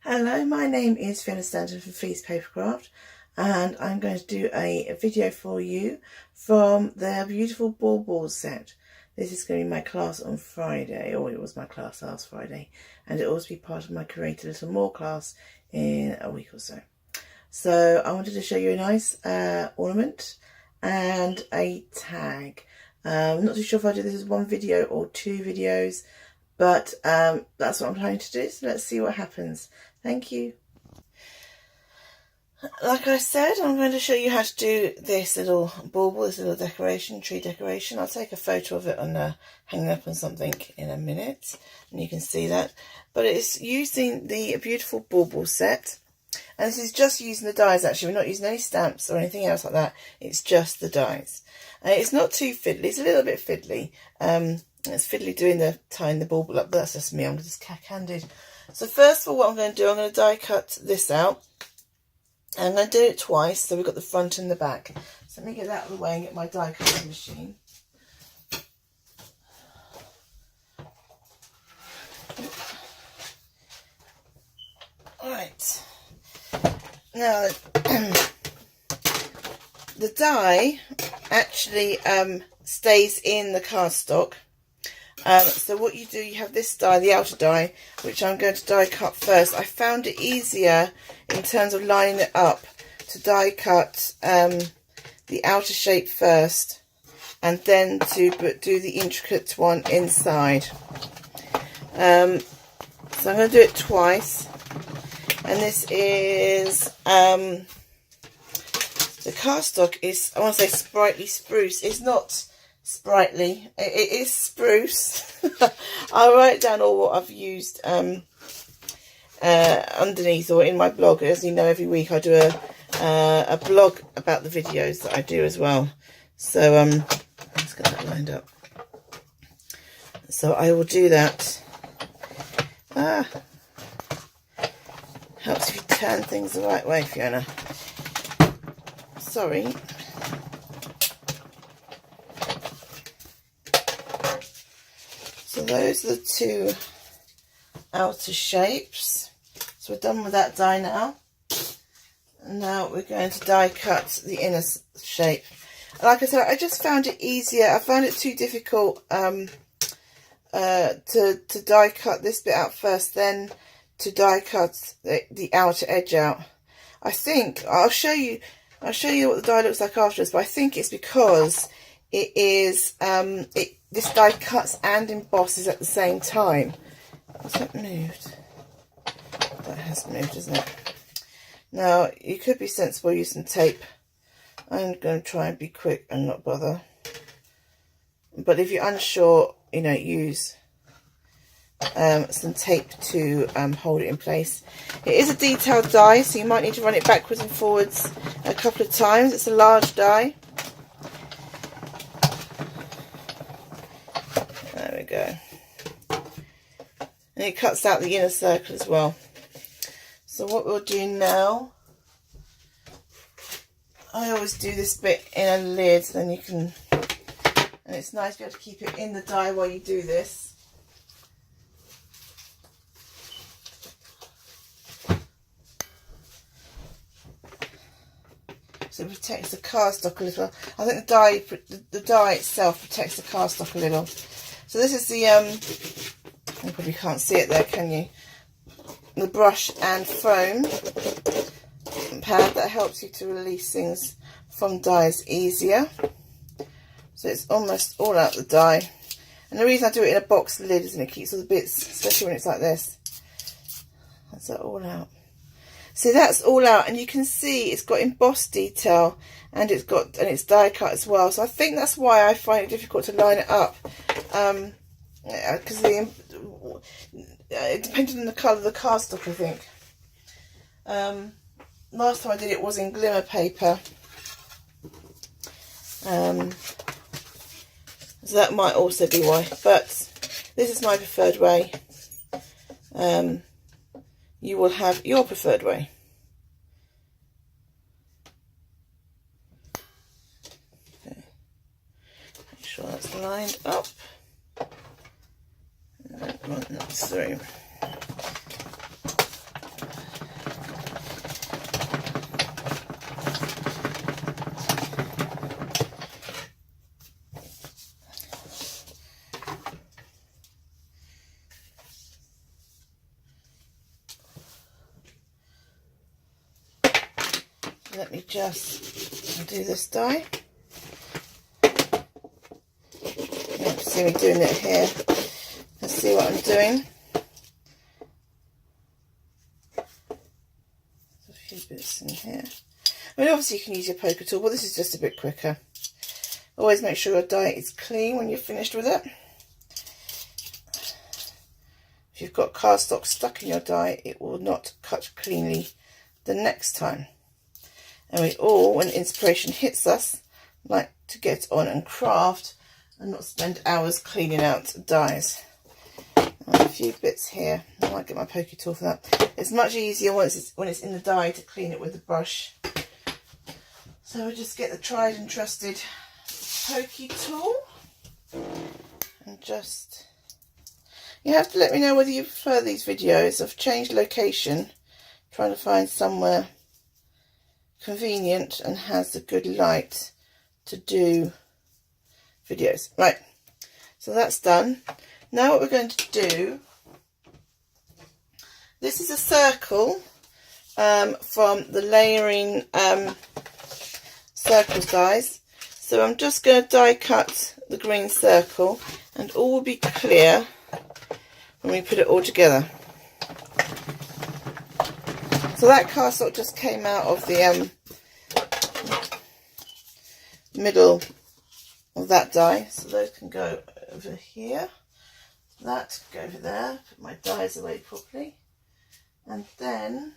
Hello, my name is Fiona Stanton from Papercraft, and I'm going to do a video for you from the beautiful Bauble set. This is going to be my class on Friday, or it was my class last Friday, and it will also be part of my Create a Little More class in a week or so. So I wanted to show you a nice ornament and a tag. I'm not too sure if I do this as one video or two videos, but that's what I'm planning to do, so let's see what happens. Thank you. Like I said, I'm going to show you how to do this little bauble, this little decoration, tree decoration. I'll take a photo of it and hang it up on something in a minute, and you can see that. But it's using the beautiful Bauble set, and this is just using the dies actually. We're not using any stamps or anything else like that. It's just the dies. It's not too fiddly, it's a little bit fiddly. It's fiddly doing tying the bauble up, but that's just me, I'm just candid. So first of all, what I'm going to do, I'm going to die cut this out. And I'm going to do it twice, so we've got the front and the back. So let me get that out of the way and get my die cutting machine. Alright, now the die actually stays in the cardstock. So what you do, you have this die, the outer die, which I'm going to die cut first. I found it easier in terms of lining it up to die cut the outer shape first, and then to do the intricate one inside. So I'm going to do it twice, and this is the cardstock is, I want to say, sprightly spruce. It's not sprightly, it is spruce. I'll write down all what I've used underneath or in my blog. As you know, every week I do a blog about the videos that I do as well. So let's get that lined up. So I will do that. Helps if you turn things the right way, Fiona. Sorry. So those are the two outer shapes. So we're done with that die now. And now we're going to die cut the inner shape. Like I said, I just found it easier. I found it too difficult to die cut this bit out first, then to die cut the outer edge out. I think I'll show you what the die looks like afterwards, but I think it's because it is this die cuts and embosses at the same time. Has that moved? That has moved, isn't it? Now, you could be sensible using tape. I'm going to try and be quick and not bother. But if you're unsure, you know, use some tape to hold it in place. It is a detailed die, so you might need to run it backwards and forwards a couple of times. It's a large die. There we go. And it cuts out the inner circle as well. So what we'll do now, I always do this bit in a lid, then you can, and it's nice to be able to keep it in the die while you do this. So it protects the cardstock a little. I think the die itself protects the cardstock a little. So this is the you probably can't see it there, can you? The brush and foam pad that helps you to release things from dies easier. So it's almost all out the die. And the reason I do it in a box lid is it keeps all the bits, especially when it's like this. That's that all out. So that's all out, and you can see it's got embossed detail, and it's die cut as well. So I think that's why I find it difficult to line it up, because it depended on the colour of the cardstock, I think. Last time I did it was in glimmer paper, so that might also be why. But this is my preferred way. You will have your preferred way. Okay. Make sure that's lined up. And run that through. let me just do this dye. You won't see me doing it here. Let's see what I'm doing. There's a few bits in here. I mean, obviously you can use your poker tool, but this is just a bit quicker. Always make sure your dye is clean when you're finished with it. If you've got cardstock stuck in your dye, it will not cut cleanly the next time. And we all, when inspiration hits us, like to get on and craft and not spend hours cleaning out dyes. A few bits here. I might get my pokey tool for that. It's much easier when it's in the dye to clean it with the brush. So we'll just get the tried and trusted pokey tool and just... You have to let me know whether you prefer these videos. I've changed location, trying to find somewhere convenient and has a good light to do videos. Right, so that's done. Now what we're going to do, this is a circle from the layering circles dies. So I'm just going to die cut the green circle and all will be clear when we put it all together. So that cardstock just came out of the middle of that die, so those can go over here. That can go over there. Put my dies away properly, and then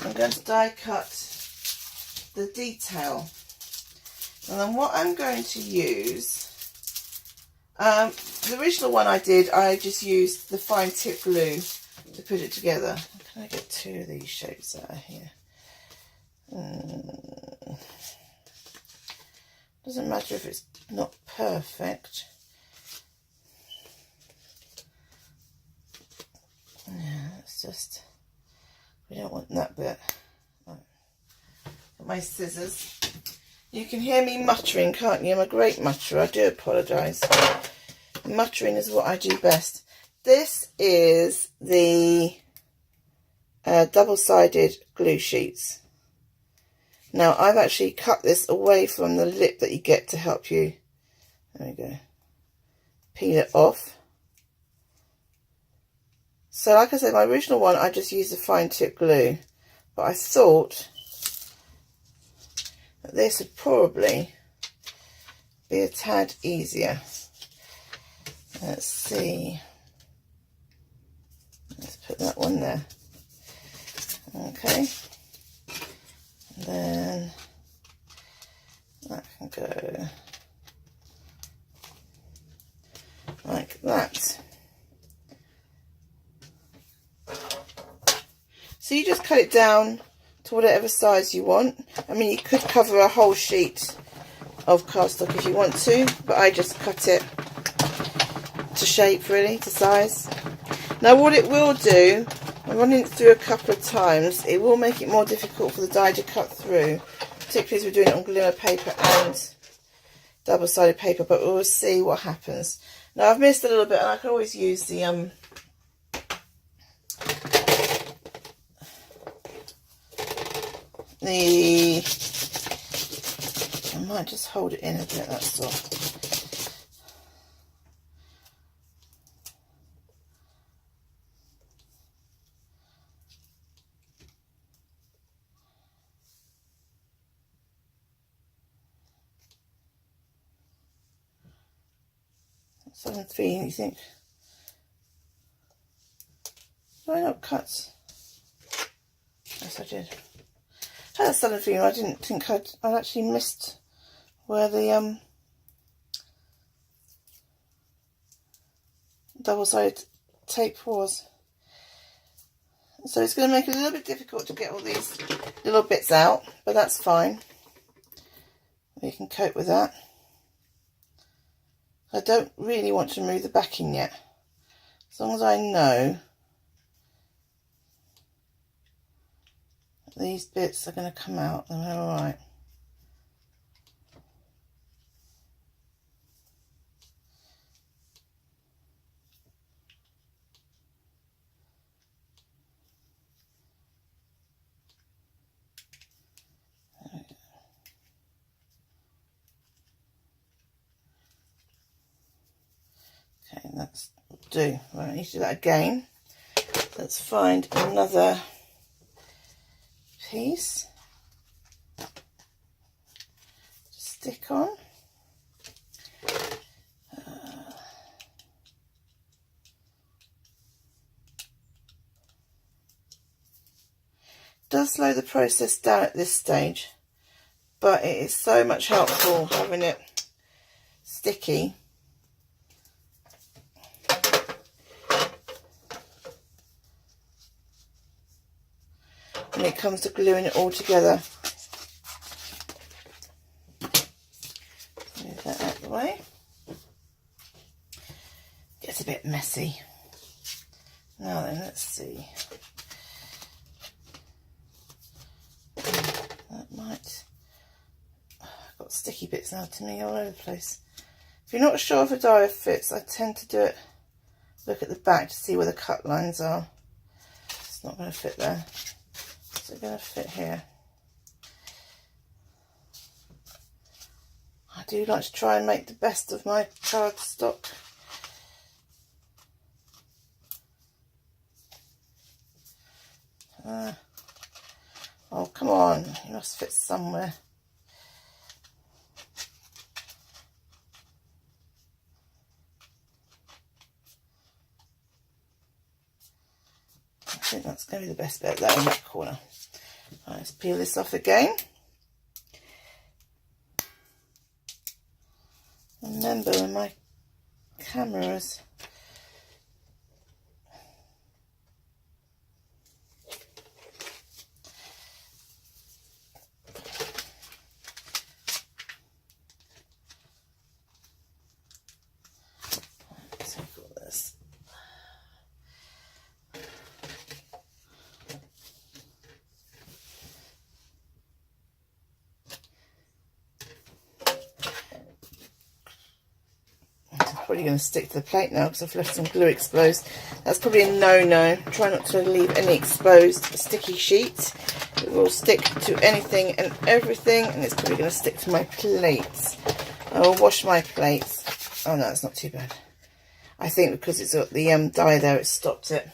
I'm going to die cut the detail. And then what I'm going to use, the original one I did, I just used the fine tip glue to put it together. Can I get two of these shapes out of here? Doesn't matter if it's not perfect. Yeah, it's just, we don't want that bit. Right. Got my scissors. You can hear me muttering, can't you? I'm a great mutterer. I do apologise. Muttering is what I do best. This is the double-sided glue sheets. Now, I've actually cut this away from the lip that you get to help you, there we go, peel it off. So, like I said, my original one, I just used the fine tip glue, but I thought that this would probably be a tad easier. Let's see. Let's put that one there. Okay. And then that can go like that. So you just cut it down to whatever size you want. I mean, you could cover a whole sheet of cardstock if you want to, but I just cut it to shape, really, to size. Now what it will do, I'm running it through a couple of times, it will make it more difficult for the die to cut through, particularly as we're doing it on glimmer paper and double-sided paper, but we'll see what happens. Now I've missed a little bit, and I can always use the I might just hold it in a bit, that's all. Seven three, you think? Did I not cut? Yes, I did. I had a 7-3, I didn't think I'd actually missed where the double-sided tape was. So it's going to make it a little bit difficult to get all these little bits out, but that's fine. We can cope with that. I don't really want to remove the backing yet. As long as I know these bits are going to come out, then we're alright. do. Right, I need to do that again. Let's find another piece to stick on. Does slow the process down at this stage, but it is so much helpful having it sticky. When it comes to gluing it all together. Move that out of the way. Gets a bit messy. Now then, let's see. That might... I've got sticky bits now to me all over the place. If you're not sure if a die fits, I tend to do it, look at the back to see where the cut lines are. It's not going to fit there. Is it going to fit here? I do like to try and make the best of my cardstock. Oh, come on, you must fit somewhere. I think that's going to be the best bit, that in that corner. Right, let's peel this off again. Remember when my cameras probably going to stick to the plate now because I've left some glue exposed. That's probably a no-no. Try not to leave any exposed sticky sheet. It will stick to anything and everything, and it's probably going to stick to my plates. I will wash my plates. Oh no, it's not too bad. I think because it's got the dye there, it stopped it.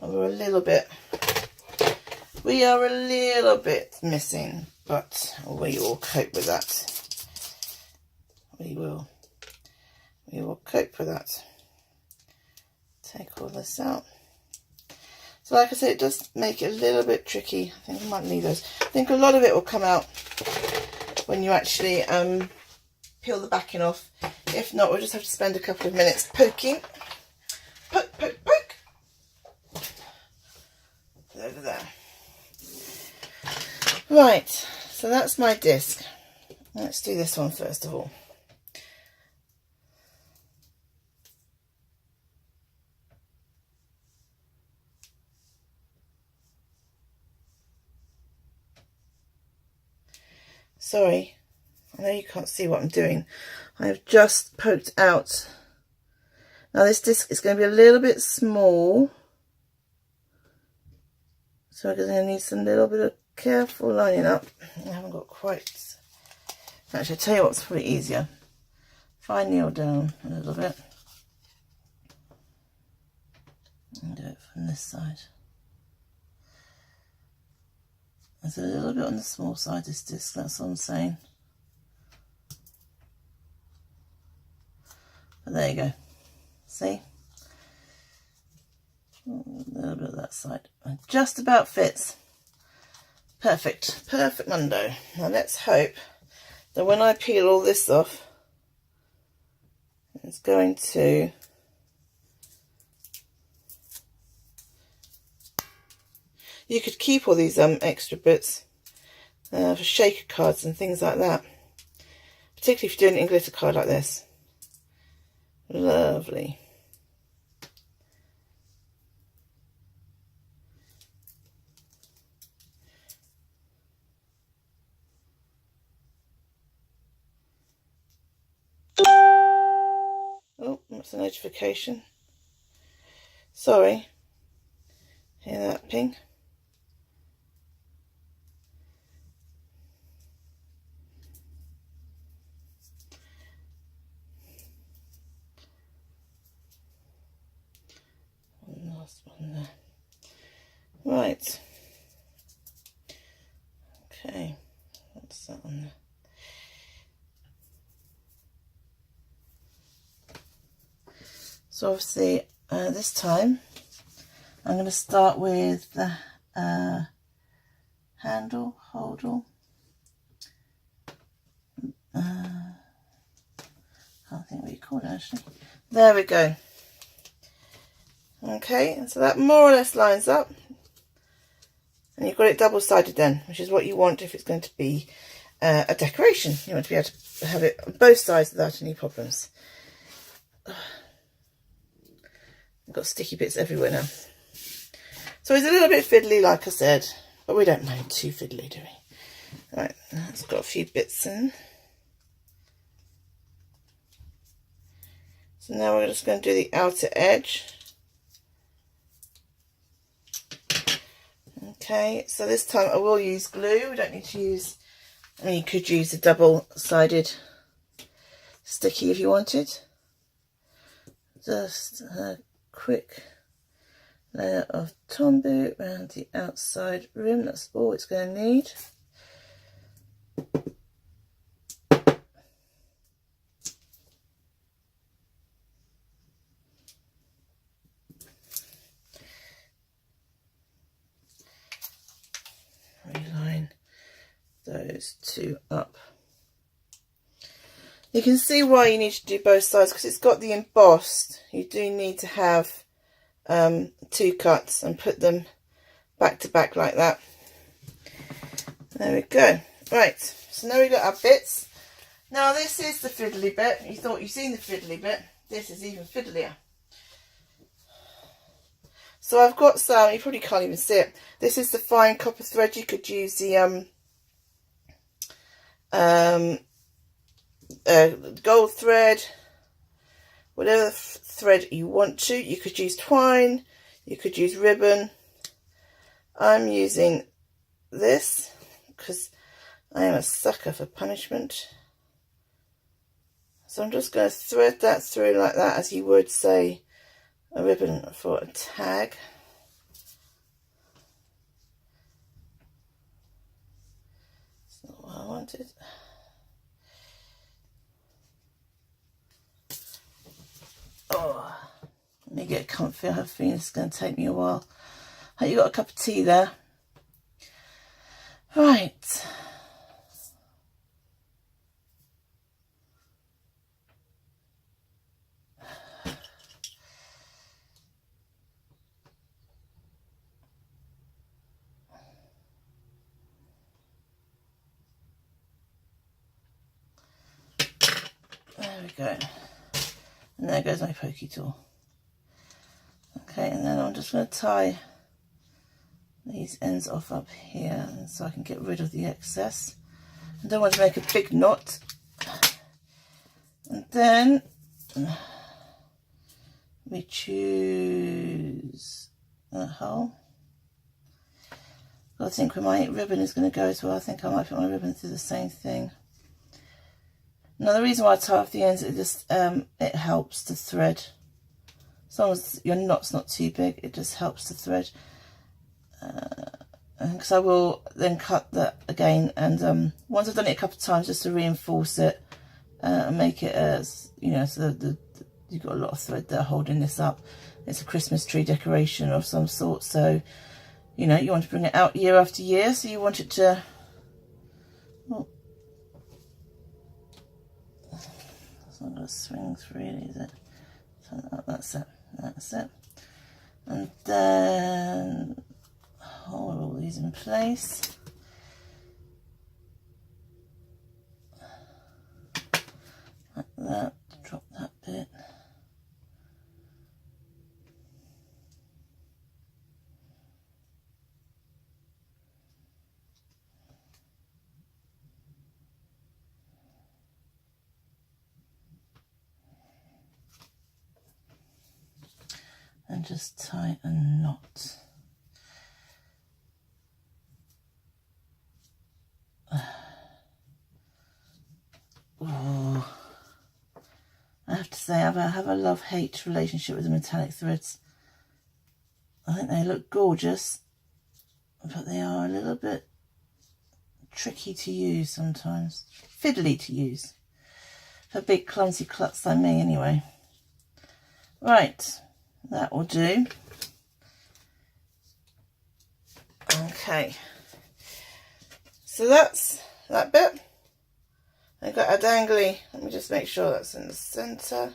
Oh, we are a little bit missing, but we will cope with that. We will cope with that. Take all this out. So like I said, it does make it a little bit tricky. I think I might need those. I think a lot of it will come out when you actually peel the backing off. If not, we'll just have to spend a couple of minutes poking. Poke, poke, poke. Over there. Right, so that's my disc. Let's do this one first of all. Sorry, I know you can't see what I'm doing. I have just poked out. Now this disc is going to be a little bit small, so I'm going to need some little bit of careful lining up. I haven't got quite... Actually, I'll tell you what's probably easier. If I kneel down a little bit and do it from this side. There's a little bit on the small side, this disc, that's what I'm saying. But there you go. See? A little bit of that side. It just about fits. Perfect. Perfect mundo. Now let's hope that when I peel all this off, it's going to... You could keep all these extra bits for shaker cards and things like that. Particularly if you're doing it in glitter card like this. Lovely. Oh, that's a notification. Sorry. Hear that ping? Right. Okay. What's that on there? So obviously this time I'm going to start with the handle. Can't think what you call it actually. There we go. Okay, and so that more or less lines up. And you've got it double-sided then, which is what you want if it's going to be a decoration. You want to be able to have it on both sides without any problems. I've got sticky bits everywhere now. So it's a little bit fiddly, like I said, but we don't mind too fiddly, do we? Right, it's got a few bits in. So now we're just going to do the outer edge. Okay, so this time I will use glue. We don't need to use, I mean, you could use a double-sided sticky if you wanted. Just a quick layer of Tombow around the outside rim. That's all it's going to need. Reline those two up. You can see why you need to do both sides, because it's got the embossed. You do need to have two cuts and put them back to back like that. There we go. Right, so now we've got our bits. Now this is the fiddly bit. You thought you've seen the fiddly bit. This is even fiddlier. So I've got some, you probably can't even see it. This is the fine copper thread. You could use the gold thread, whatever thread you want to. You could use twine, you could use ribbon. I'm using this because I am a sucker for punishment. So I'm just going to thread that through like that, as you would say a ribbon for a tag. That's not what I wanted. Oh, let me get comfy. I have a feeling it's going to take me a while. Hope you got a cup of tea there. Right. There we go. And there goes my pokey tool. Okay, and then I'm just going to tie these ends off up here, and so I can get rid of the excess. I don't want to make a big knot. And then we choose a hole. I think where my ribbon is going to go as well. I think I might put my ribbon through the same thing. Now the reason why I tie off the ends, it just it helps to thread. As long as your knot's not too big, it just helps to thread. Because I will then cut that again, and once I've done it a couple of times, just to reinforce it and make it as, you know, so you've got a lot of thread there holding this up. It's a Christmas tree decoration of some sort, so you know you want to bring it out year after year, so you want it to. Oh, it's not going to swing through, is it? So that's it. That's it. And then hold all these in place. Like that. Drop that bit. And just tie a knot. Oh, I have to say I have a love-hate relationship with the metallic threads. I think they look gorgeous, but they are a little bit tricky to use sometimes, fiddly to use for big clumsy clucks like me anyway. Right, that will do. Okay, so that's that bit. I've got our dangly, let me just make sure that's in the centre.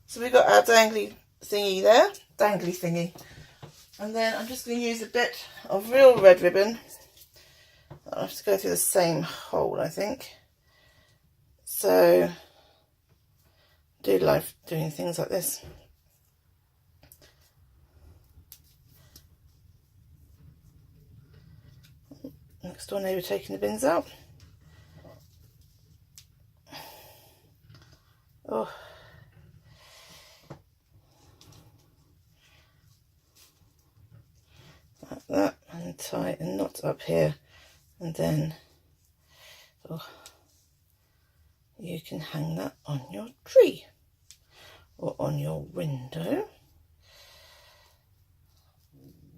So we've got our dangly thingy there, dangly thingy. And then I'm just going to use a bit of real red ribbon. I'll have to go through the same hole, I think. So, I do like doing things like this. Next door neighbour taking the bins out. Oh. Like that, and tie a knot up here, and then you can hang that on your tree or on your window,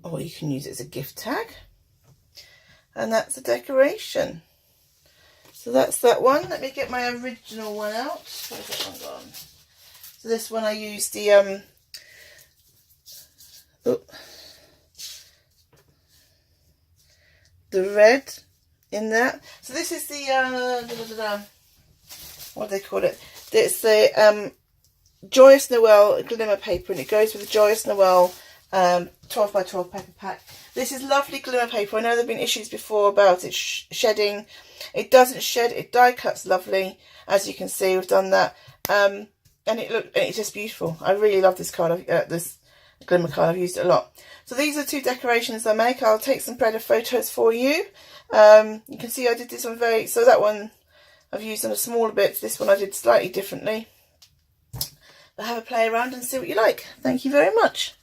or you can use it as a gift tag, and that's a decoration. So that's that one. Let me get my original one out. Where's that one gone? So this one I used the red in that. So this is the what do they call it? It's the Joyous Noel glimmer paper, and it goes with the Joyous Noel 12 by 12 paper pack. This is lovely glimmer paper. I know there have been issues before about it shedding. It doesn't shed. It die cuts lovely, as you can see. We've done that, and it's just beautiful. I really love this card. This glimmer card. I've used it a lot. So these are two decorations I make. I'll take some better photos for you. You can see I did this one so that one I've used on a smaller bit. This one I did slightly differently. But have a play around and see what you like. Thank you very much.